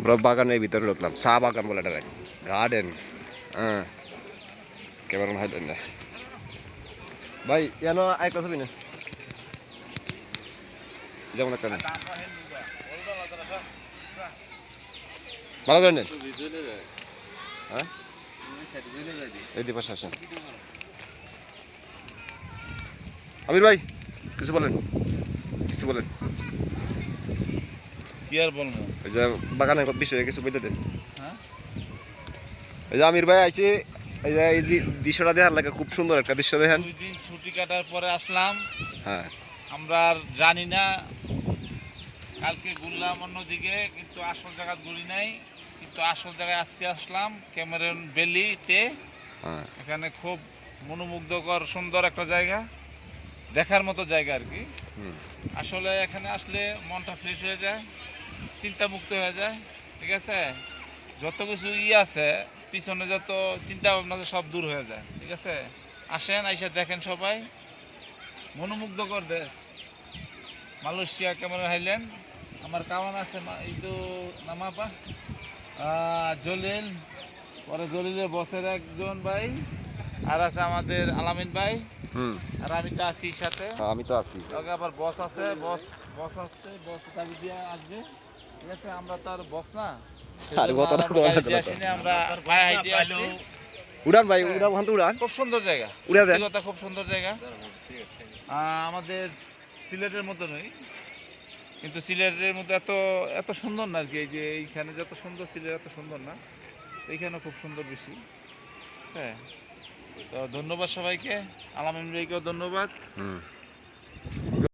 আমরা বাগানের ভিতরে ঢুকলাম, চা বাগান বলে এটা গার্ডেন। হ্যাঁ ক্যামেরা হাইড না ভাই, এনো একটা ছবি না যেমন একটা নেন, ভালো করে নেন। হ্যাঁ এই দিবস আসেন। আমির ভাই কিছু বলেন, কিছু বলেন। কি আর বলবো, ওই যে বাগানের বিষয়ে কিছু বলতে দেন। হ্যাঁ এই যে আমির ভাই আইসি, এই যে এই দৃশ্যটা দেখার লাগে, খুব সুন্দর একটা দৃশ্য দেখেন। 2 দিন ছুটি কাটার পরে আসলাম। হ্যাঁ আমরা আর জানি না, কালকে ঘুরলাম অন্যদিকে, কিন্তু আসল জায়গা ঘুরি নাই। কিন্তু আসল জায়গায় আজকে আসলাম, ক্যামেরন ভ্যালিতে। হ্যাঁ এখানে খুব মনোমুগ্ধকর সুন্দর একটা জায়গা, দেখার মতো জায়গা আর কি। আসলে এখানে আসলে মনটা ফ্রেশ হয়ে যায়, চিন্তামুক্ত হয়ে যায়, ঠিক আছে। যত কিছু আছে পিছনে, যত চিন্তা ভাবনা আছে, সব দূর হয়ে যায়, ঠিক আছে। আসেন, আইসা দেখেন সবাই, মনোমুগ্ধকর দেশ মালয়েশিয়া ক্যামেরন হাইল্যান্ড। আমার কামান আছে ইদু নামাপা জলিল, পরে জলিলের বসের একজন ভাই, আর আছে আমাদের আলামিন ভাই, আর আমি তো আছি সাথে। আমি তো আছি। ওকে আবার বস আছে, বস বস আসছে, বস দাবি দিয়ে আসবে, ঠিক আছে। আমরা তো আর বস না, আর সেজন্য কতটা আমরা গাড়ি দিয়ে আসিনি, আমরা পায়ে হাঁটে আসছি। উড়ান ভাই, উড়ান ওখান তো উড়ান, খুব সুন্দর জায়গা, উড়া দেন। সত্যি কথা খুব সুন্দর জায়গা। আমাদের সিলেটের মতো নয়, কিন্তু সিলেটের মতো এত এত সুন্দর না আর কি। এই যে এইখানে যত সুন্দর, সিলেট এত সুন্দর না, এইখানে খুব সুন্দর বেশি, ঠিক আছে। তো ধন্যবাদ সবাইকে, আলামিন ভাইকেও ধন্যবাদ।